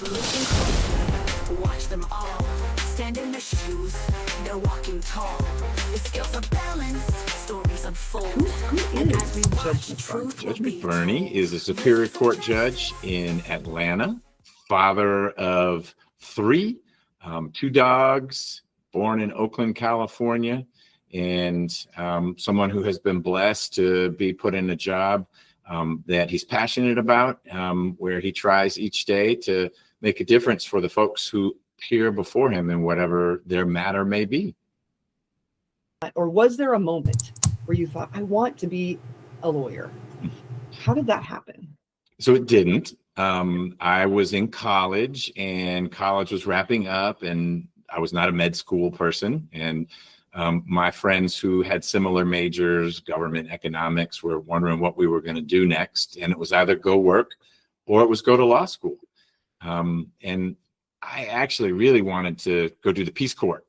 Listen closer, watch them all. Stand in their shoes, they're walking tall. The skills are balanced, stories unfold. Who And is as we Judge watch, McBurney? truth Judge will be McBurney told. is a Superior Court judge in Atlanta, father of three, two dogs, born in Oakland, California, and someone who has been blessed to be put in a job that he's passionate about, where he tries each day to make a difference for the folks who appear before him in whatever their matter may be. Or was there a moment where you thought, I want to be a lawyer? How did that happen? So it didn't. I was in college and college was wrapping up, and I was not a med school person. And my friends who had similar majors, government economics, were wondering what we were going to do next. And it was either go work or it was go to law school. And I actually really wanted to go do the Peace Corps.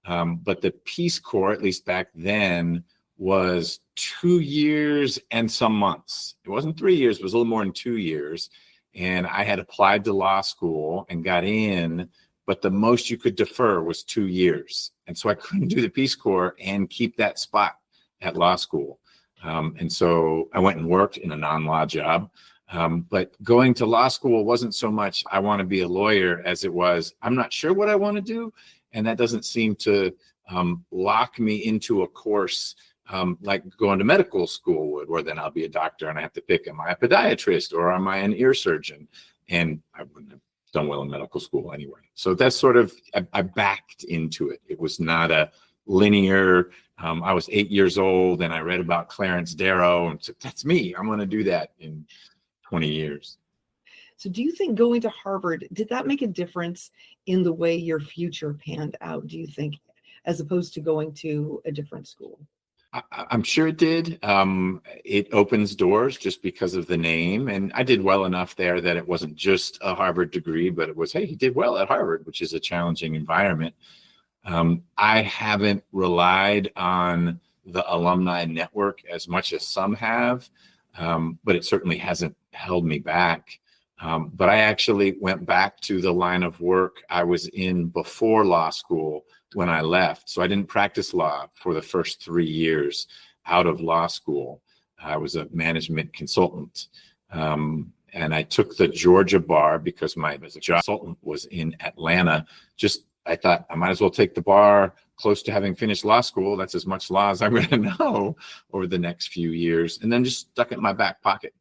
But the Peace Corps, at least back then, was 2 years and some months. It wasn't 3 years, it was a little more than 2 years. And I had applied to law school and got in, but the most you could defer was 2 years. And so I couldn't do the Peace Corps and keep that spot at law school. And so I went and worked in a non-law job. But going to law school wasn't so much I want to be a lawyer as it was I'm not sure what I want to do. And that doesn't seem to lock me into a course like going to medical school would, where then I'll be a doctor and I have to pick, am I a podiatrist or am I an ear surgeon? And I wouldn't have done well in medical school anyway. So that's sort of, I backed into it. It was not a linear, I was 8 years old and I read about Clarence Darrow and said, that's me, I'm going to do that in 20 years. So do you think going to Harvard, did that make a difference in the way your future panned out, do you think, as opposed to going to a different school? I'm sure it did. It opens doors just because of the name. And I did well enough there that it wasn't just a Harvard degree, but it was, hey, he did well at Harvard, which is a challenging environment. I haven't relied on the alumni network as much as some have, but it certainly hasn't held me back. But I actually went back to the line of work I was in before law school when I left. So I didn't practice law for the first 3 years out of law school. I was a management consultant. And I took the Georgia bar because my job consultant was in Atlanta. I thought I might as well take the bar close to having finished law school. That's as much law as I'm going to know over the next few years. And then just stuck it in my back pocket.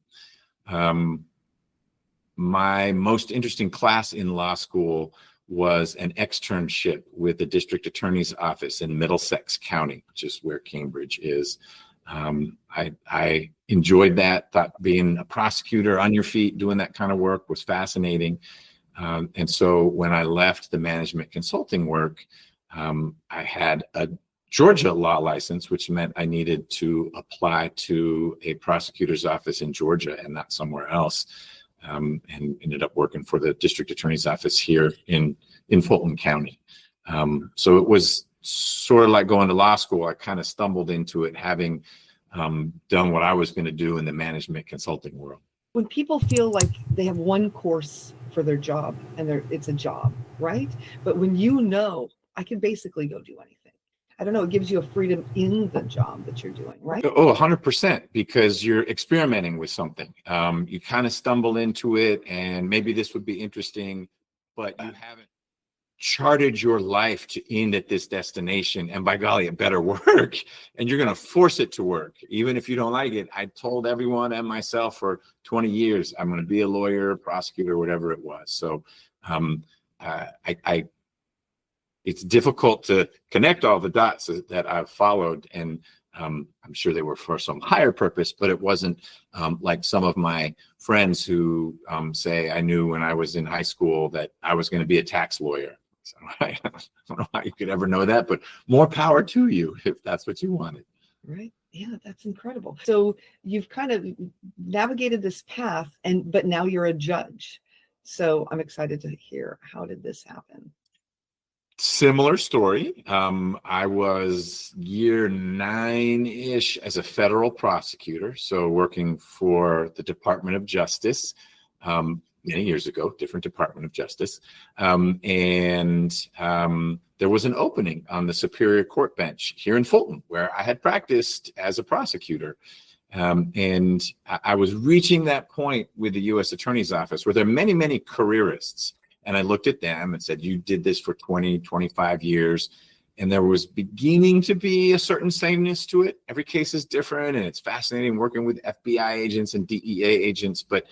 My most interesting class in law school was an externship with the district attorney's office in Middlesex County, which is where Cambridge is. I enjoyed that, thought being a prosecutor on your feet, doing that kind of work was fascinating. And so when I left the management consulting work, I had a Georgia law license, which meant I needed to apply to a prosecutor's office in Georgia and not somewhere else. And ended up working for the district attorney's office here in Fulton County. So it was sort of like going to law school. I kind of stumbled into it, having done what I was going to do in the management consulting world. When people feel like they have one course for their job and it's a job, right? But when I can basically go do anything. I don't know, it gives you a freedom in the job that you're doing, right? Oh, 100%, because you're experimenting with something. You kind of stumble into it and maybe this would be interesting, but you haven't charted your life to end at this destination. And by golly, it better work. And you're going to force it to work, even if you don't like it. I told everyone and myself for 20 years, I'm going to be a lawyer, prosecutor, whatever it was. So it's difficult to connect all the dots that I've followed, and I'm sure they were for some higher purpose, but it wasn't like some of my friends who say I knew when I was in high school that I was going to be a tax lawyer. So I don't know how you could ever know that, but more power to you if that's what you wanted. Right. Yeah, that's incredible. So you've kind of navigated this path, but now you're a judge. So I'm excited to hear, how did this happen? Similar story. I was year 9-ish as a federal prosecutor, so working for the Department of Justice. many years ago, different Department of Justice. There was an opening on the Superior Court bench here in Fulton, where I had practiced as a prosecutor. I was reaching that point with the U.S. Attorney's Office where there are many, many careerists. And I looked at them and said, you did this for 20, 25 years. And there was beginning to be a certain sameness to it. Every case is different, and it's fascinating working with FBI agents and DEA agents, but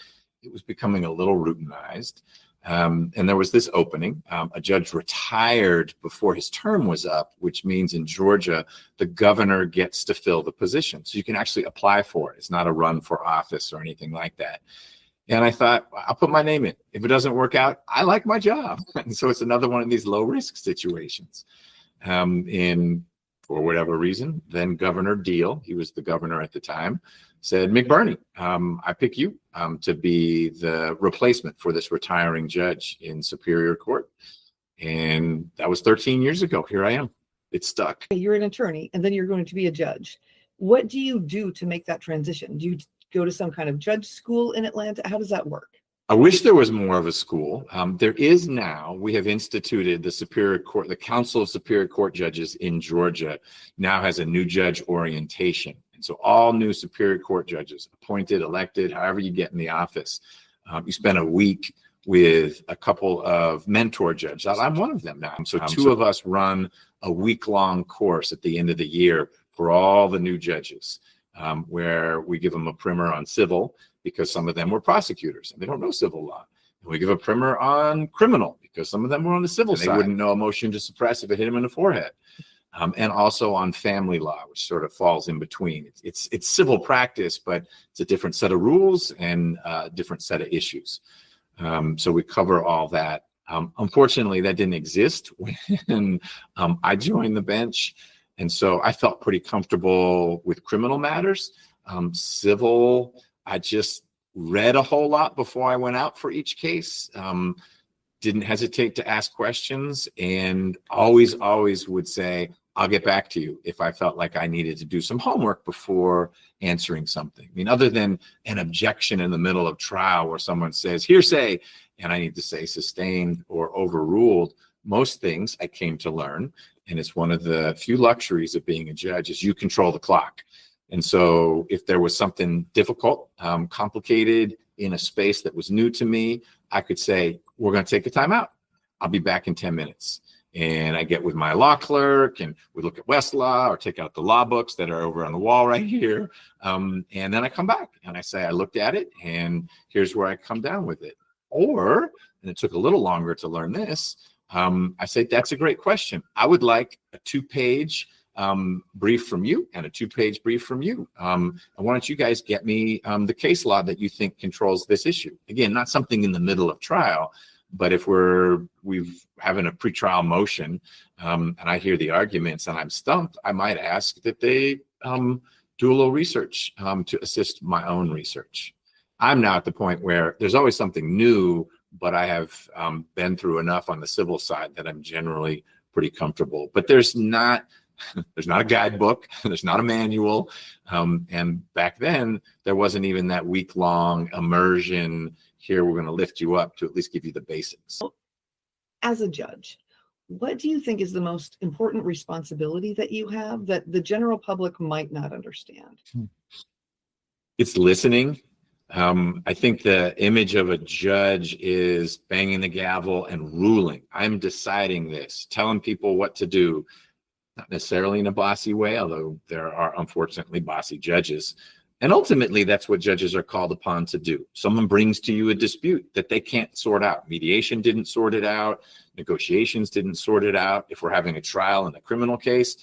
it was becoming a little routinized. And there was this opening. A judge retired before his term was up, which means in Georgia, the governor gets to fill the position. So you can actually apply for it. It's not a run for office or anything like that. And I thought, I'll put my name in. If it doesn't work out, I like my job. And so it's another one of these low risk situations. For whatever reason, then Governor Deal, he was the governor at the time, said, McBurney, I pick you to be the replacement for this retiring judge in Superior Court. And that was 13 years ago. Here I am. It stuck. You're an attorney, and then you're going to be a judge. What do you do to make that transition? Do you go to some kind of judge school in Atlanta? How does that work? I wish there was more of a school. There is now. We have instituted the Superior Court, the Council of Superior Court Judges in Georgia now has a new judge orientation. And so all new Superior Court judges, appointed, elected, however you get in the office, you spend a week with a couple of mentor judges. I'm one of them now. So two of us run a week-long course at the end of the year for all the new judges, where we give them a primer on civil, because some of them were prosecutors and they don't know civil law. And we give a primer on criminal because some of them were on the civil side. They wouldn't know a motion to suppress if it hit them in the forehead. And also on family law, which sort of falls in between. It's civil practice, but it's a different set of rules and a different set of issues. So we cover all that. Unfortunately, that didn't exist when I joined the bench. And so I felt pretty comfortable with criminal matters. Civil, I just read a whole lot before I went out for each case. Didn't hesitate to ask questions, and always would say, I'll get back to you if I felt like I needed to do some homework before answering something. I mean, other than an objection in the middle of trial where someone says hearsay, and I need to say sustained or overruled, most things I came to learn, and it's one of the few luxuries of being a judge, is you control the clock. And so if there was something difficult, complicated in a space that was new to me, I could say, we're going to take a time out. I'll be back in 10 minutes. And I get with my law clerk and we look at Westlaw or take out the law books that are over on the wall right here. And then I come back and I say, I looked at it and here's where I come down with it. Or, and it took a little longer to learn this, I say, that's a great question. I would like a 2-page brief from you and a 2-page brief from you. And why don't you guys get me the case law that you think controls this issue? Again, not something in the middle of trial, but if we've having a pretrial motion and I hear the arguments and I'm stumped, I might ask that they do a little research to assist my own research. I'm now at the point where there's always something new, but I have been through enough on the civil side that I'm generally pretty comfortable. But there's not a guidebook, there's not a manual. And back then, there wasn't even that week-long immersion. Here, we're going to lift you up to at least give you the basics. As a judge, what do you think is the most important responsibility that you have that the general public might not understand? It's listening. I think the image of a judge is banging the gavel and ruling. I'm deciding this, telling people what to do. Not necessarily in a bossy way, although there are unfortunately bossy judges. And ultimately, that's what judges are called upon to do. Someone brings to you a dispute that they can't sort out. Mediation didn't sort it out. Negotiations didn't sort it out. If we're having a trial in a criminal case,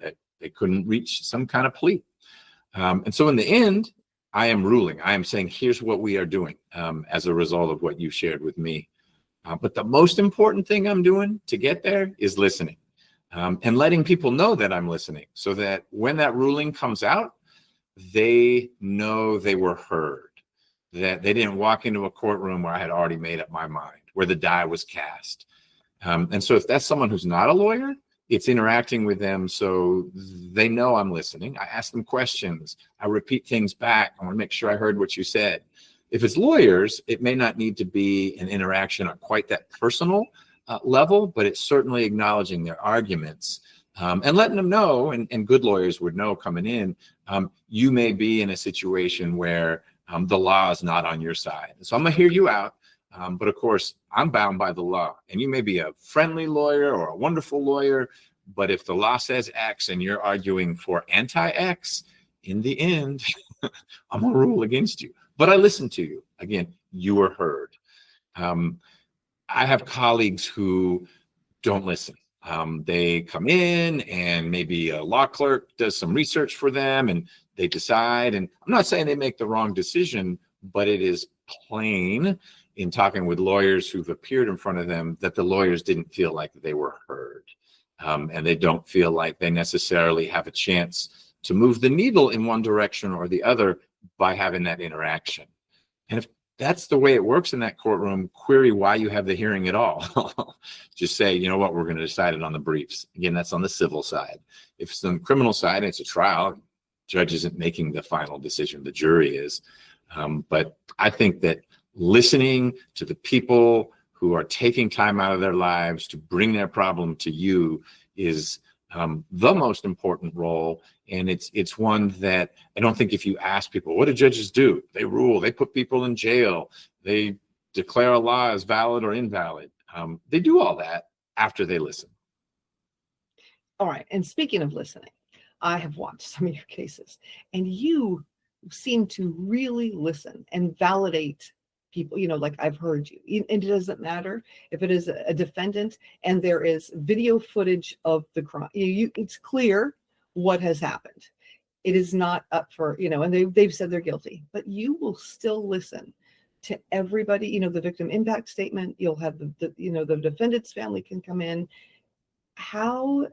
they couldn't reach some kind of plea. And so in the end, I am ruling. I am saying, here's what we are doing as a result of what you shared with me. But the most important thing I'm doing to get there is listening. And letting people know that I'm listening so that when that ruling comes out, they know they were heard, that they didn't walk into a courtroom where I had already made up my mind, where the die was cast. And so if that's someone who's not a lawyer, it's interacting with them so they know I'm listening. I ask them questions. I repeat things back. I want to make sure I heard what you said. If it's lawyers, it may not need to be an interaction on quite that personal level, but it's certainly acknowledging their arguments and letting them know, and good lawyers would know coming in, you may be in a situation where the law is not on your side. So I'm gonna hear you out, but of course I'm bound by the law, and you may be a friendly lawyer or a wonderful lawyer, but if the law says X and you're arguing for anti-X, in the end, I'm gonna rule against you. But I listened to you. Again, you were heard. I have colleagues who don't listen. They come in and maybe a law clerk does some research for them and they decide, and I'm not saying they make the wrong decision, but it is plain in talking with lawyers who've appeared in front of them that the lawyers didn't feel like they were heard. And they don't feel like they necessarily have a chance to move the needle in one direction or the other by having that interaction. And if that's the way it works in that courtroom, query why you have the hearing at all. Just say, you know what, we're going to decide it on the briefs. Again, that's on the civil side. If it's on the criminal side, it's a trial. Judge isn't making the final decision, the jury is. But I think that listening to the people who are taking time out of their lives to bring their problem to you is the most important role. And it's one that I don't think if you ask people, what do judges do? They rule, they put people in jail, they declare a law as valid or invalid. They do all that after they listen. All right. And speaking of listening, I have watched some of your cases, and you seem to really listen and validate people, like I've heard you. And it doesn't matter if it is a defendant and there is video footage of the crime. It's clear what has happened. It is not up for, and they've said they're guilty, but you will still listen to everybody, the victim impact statement. You'll have the defendant's family can come in. How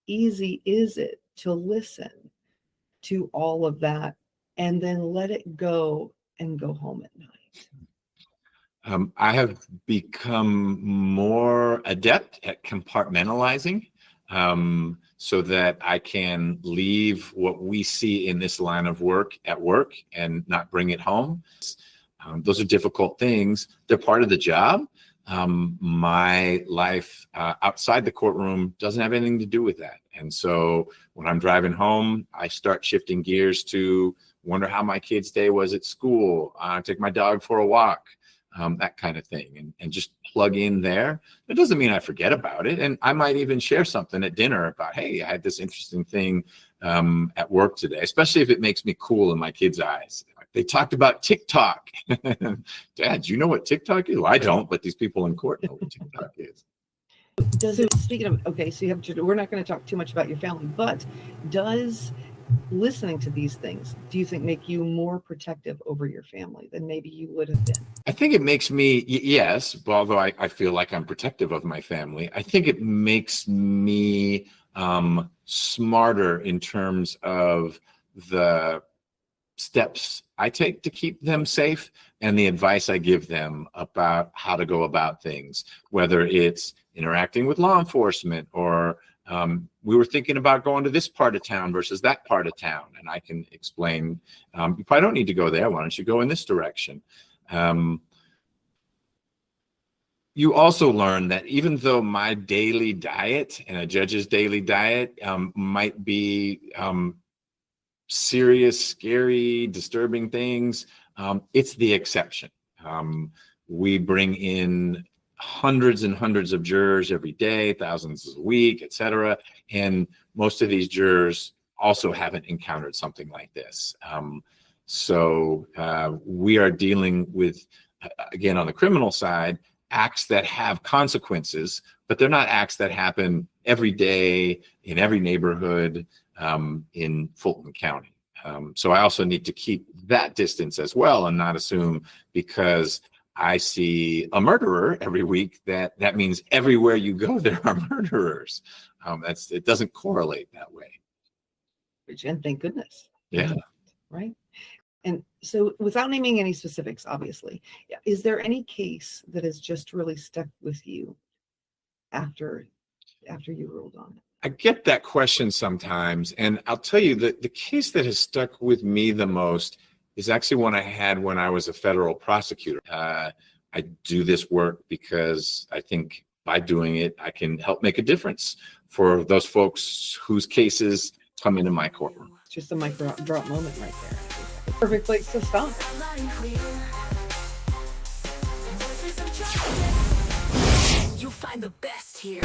easy is it to listen to all of that and then let it go and go home at night? I have become more adept at compartmentalizing so that I can leave what we see in this line of work at work and not bring it home. Those are difficult things. They're part of the job. My life outside the courtroom doesn't have anything to do with that. And so when I'm driving home, I start shifting gears to wonder how my kid's day was at school. I take my dog for a walk. That kind of thing, and just plug in there. It doesn't mean I forget about it. And I might even share something at dinner about, hey, I had this interesting thing at work today, especially if it makes me cool in my kids' eyes. They talked about TikTok. Dad, do you know what TikTok is? Well, I don't, but these people in court know what TikTok is. Does it, speaking of, okay, so we're not going to talk too much about your family, but does listening to these things, do you think, make you more protective over your family than maybe you would have been? I think it makes me, yes, although I feel like I'm protective of my family, I think it makes me smarter in terms of the steps I take to keep them safe and the advice I give them about how to go about things, whether it's interacting with law enforcement or we were thinking about going to this part of town versus that part of town. And I can explain, you probably don't need to go there. Why don't you go in this direction? You also learn that even though my daily diet and a judge's daily diet might be serious, scary, disturbing things, it's the exception. We bring in hundreds and hundreds of jurors every day, thousands a week, et cetera. And most of these jurors also haven't encountered something like this. So we are dealing with, again, on the criminal side, acts that have consequences, but they're not acts that happen every day in every neighborhood in Fulton County. So I also need to keep that distance as well and not assume because I see a murderer every week that means everywhere you go there are murderers. It doesn't correlate that way. And thank goodness. Yeah. Right. And so without naming any specifics, obviously, is there any case that has just really stuck with you after you ruled on it? I get that question sometimes. And I'll tell you that the case that has stuck with me the most is actually one I had when I was a federal prosecutor. I do this work because I think by doing it, I can help make a difference for those folks whose cases come into my courtroom. It's just a mic drop moment right there. Perfect place to stop. Loud and clear. Voices of justice. You'll find the best here.